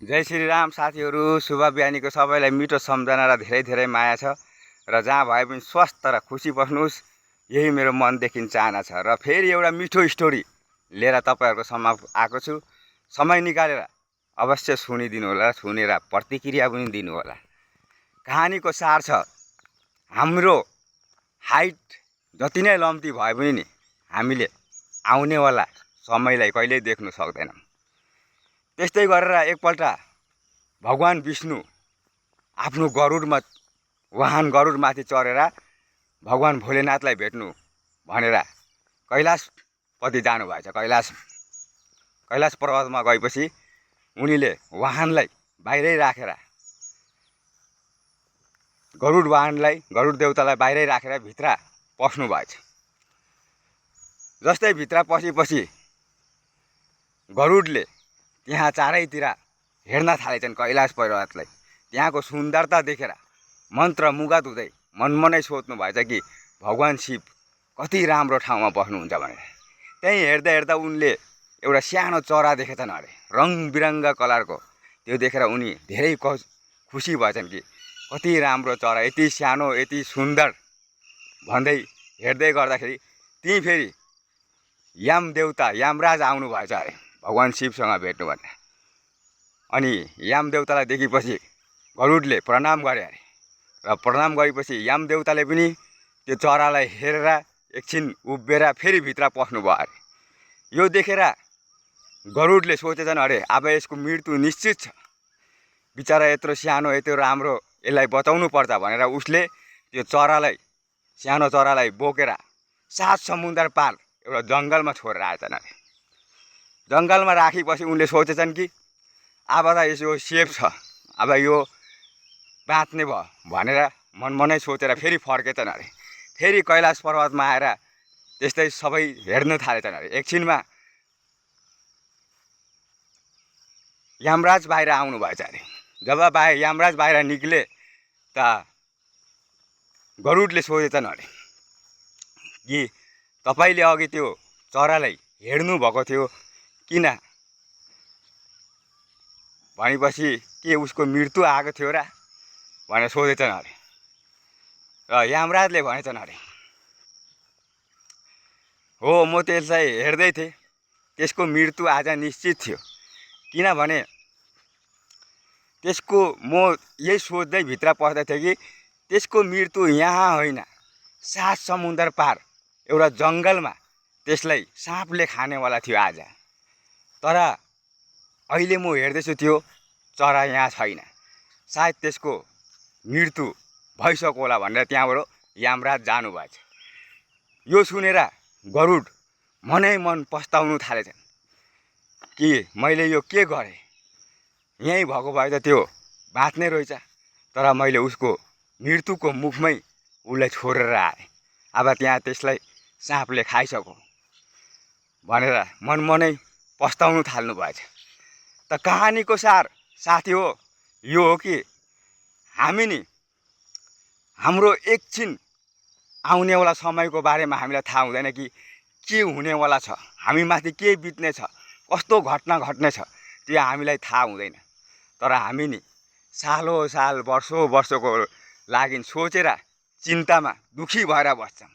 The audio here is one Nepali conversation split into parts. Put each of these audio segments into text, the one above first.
जय श्री राम साथीहरू। शुभ बिहानीको सबैलाई मिठो सम्झना र धेरै धेरै माया छ र जहाँ भए पनि स्वस्थ र खुसी बस्नुहोस्, यही मेरो मनदेखि चाहना छ। र फेरि एउटा मिठो स्टोरी लिएर तपाईहरुको समक्ष आएको छु। समय निकालेर अवश्य सुनिदिनु होला, सुनेर प्रतिक्रिया पनि दिनु होला। कहानीको सार छ, हाम्रो हाइट जति नै लम्ती भए पनि नि हामीले आउनेवाला समयलाई कहिल्यै देख्न सक्दैनौँ। त्यस्तै गरेर एकपल्ट भगवान विष्णु आफ्नो गरुडमा वाहन गरुडमाथि चढेर भगवान भोलेनाथलाई भेट्नु भनेर कैलाशपति जानु भएछ। कैलाश पर्वतमा गएपछि उनीले वाहनलाई बाहिरै राखेर गरुड वाहनलाई गरुड देवतालाई बाहिरै राखेर भित्र पस्नु भएछ। जस्तै भित्र पसेपछि गरुडले त्यहाँ चारैतिर हेर्न थालेछन् कैलाश पर्वतलाई। त्यहाँको सुन्दरता देखेर मन्त्रमुग्ध हुँदै मनमनै सोच्नु भएछ कि भगवान शिव कति राम्रो ठाउँमा बस्नुहुन्छ भनेर। त्यही हेर्दा हेर्दा उनले एउटा सानो चरा देखेछन् अरे, रङबिरङ्ग कलरको। त्यो देखेर उनी धेरै खुसी भएछन् कि कति राम्रो चरा, यति सानो यति सुन्दर भन्दै हेर्दै गर्दाखेरि त्यही फेरि यमदेवता यमराज आउनु भएछ अरे भगवान शिवसँग भेट्नु भनेर। अनि यमदेवतालाई देखेपछि गरुडले प्रणाम गरे अरे, र प्रणाम गरेपछि यमदेवताले पनि त्यो चरालाई हेरेर एकछिन उभिएर फेरि भित्र पस्नु भयो अरे। यो देखेर गरुडले सोचेछन् अरे अब यसको मृत्यु निश्चित छ, बिचरा यत्रो सानो यत्रो राम्रो, यसलाई बचाउनु पर्छ भनेर उसले त्यो चरालाई, सानो चरालाई बोकेर 7 समुद्र पार एउटा जङ्गलमा छोडेर आएछन् अरे। जङ्गलमा राखेपछि उनले सोचेछन् कि अब त यो सेफ छ, अब यो बाँच्ने भयो भनेर मनमनै सोचेर फेरि फर्केछन् अरे। फेरि कैलाश पर्वतमा आएर त्यस्तै सबै हेर्न थालेछन् अरे। एकछिनमा यमराज बाहिर आउनु भएछ अरे। जब यमराज बाहिर निक्ले त गरुडले सोचेछन् अरे कि तपाईले अघि त्यो चरालाई हेर्नु भएको थियो किन भनेपछि के उसको मृत्यु आएको थियो र भनेर सोधेछन् अरे। र यमराजले भनेछन् अरे, हो म त्यसलाई हेर्दै थिएँ, त्यसको मृत्यु आज निश्चित थियो। किनभने त्यसको म यही सोच्दै भित्र पस्दै थिएँ कि त्यसको मृत्यु यहाँ होइन, 7 समुद्र पार एउटा जङ्गलमा त्यसलाई साँपले खानेवाला थियो आज। तर अहिले म हेर्दैछु त्यो चरा यहाँ छैन, सायद त्यसको मृत्यु भइसक्यो होला भनेर त्यहाँबाट यमराज जानुभएछ। यो सुनेर गरुड मनै मन पस्ताउनु थालेछन् कि मैले यो के गरेँ, यहीँ भएको भए त त्यो बाँच्ने रहेछ, तर मैले उसको मृत्युको मुखमै उसलाई छोडेर आएँ, अब त्यहाँ त्यसलाई साँपले खाइसक्यो भनेर मनमनै पस्ताउनु थाल्नु भएछ। त कहानीको सार साथी हो यो हो कि हामी नि हाम्रो एकछिन आउनेवाला समयको बारेमा हामीलाई थाहा हुँदैन कि के हुनेवाला छ, हामी माथि के बित्ने छ, कस्तो घटना घट्ने छ, त्यो हामीलाई थाहा हुँदैन। तर हामी नि सालौँ साल वर्षौँ वर्षको लागि सोचेर चिन्तामा दुखी भएर बस्छौँ।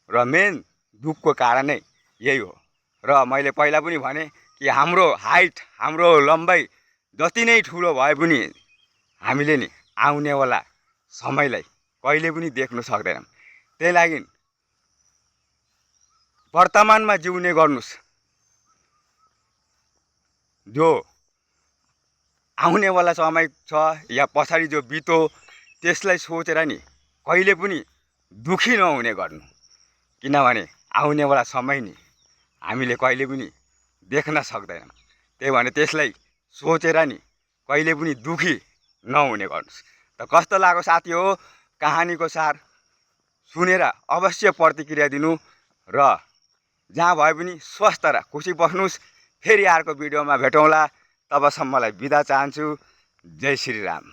र मेन दुःखको कारण नै यही हो। र मैले पहिला पनि भने कि हाम्रो हाइट, हाम्रो लम्बाइ जति नै ठुलो भए पनि हामीले नि आउनेवाला समयलाई कहिले पनि देख्न सक्दैनौँ। त्यही लागि वर्तमानमा जिउने गर्नुहोस्, जो आउनेवाला समय छ या पछाडि जो बित्यो त्यसलाई सोचेर नि कहिले पनि दुखी नहुने गर्नु। किनभने आउनेवाला समय नि हामीले कहिले पनि देख्न सक्दैनौँ। त्यही भने त्यसलाई सोचेर नि कहिले पनि दुखी नहुने गर्नुहोस्। त कस्तो लाग्यो साथी हो कहानीको सार, सुनेर अवश्य प्रतिक्रिया दिनु र जहाँ भए पनि स्वस्थ र खुसी बस्नुहोस्। फेरि अर्को भिडियोमा भेटौँला, तबसम्मलाई बिदा चाहन्छु। जय श्री राम।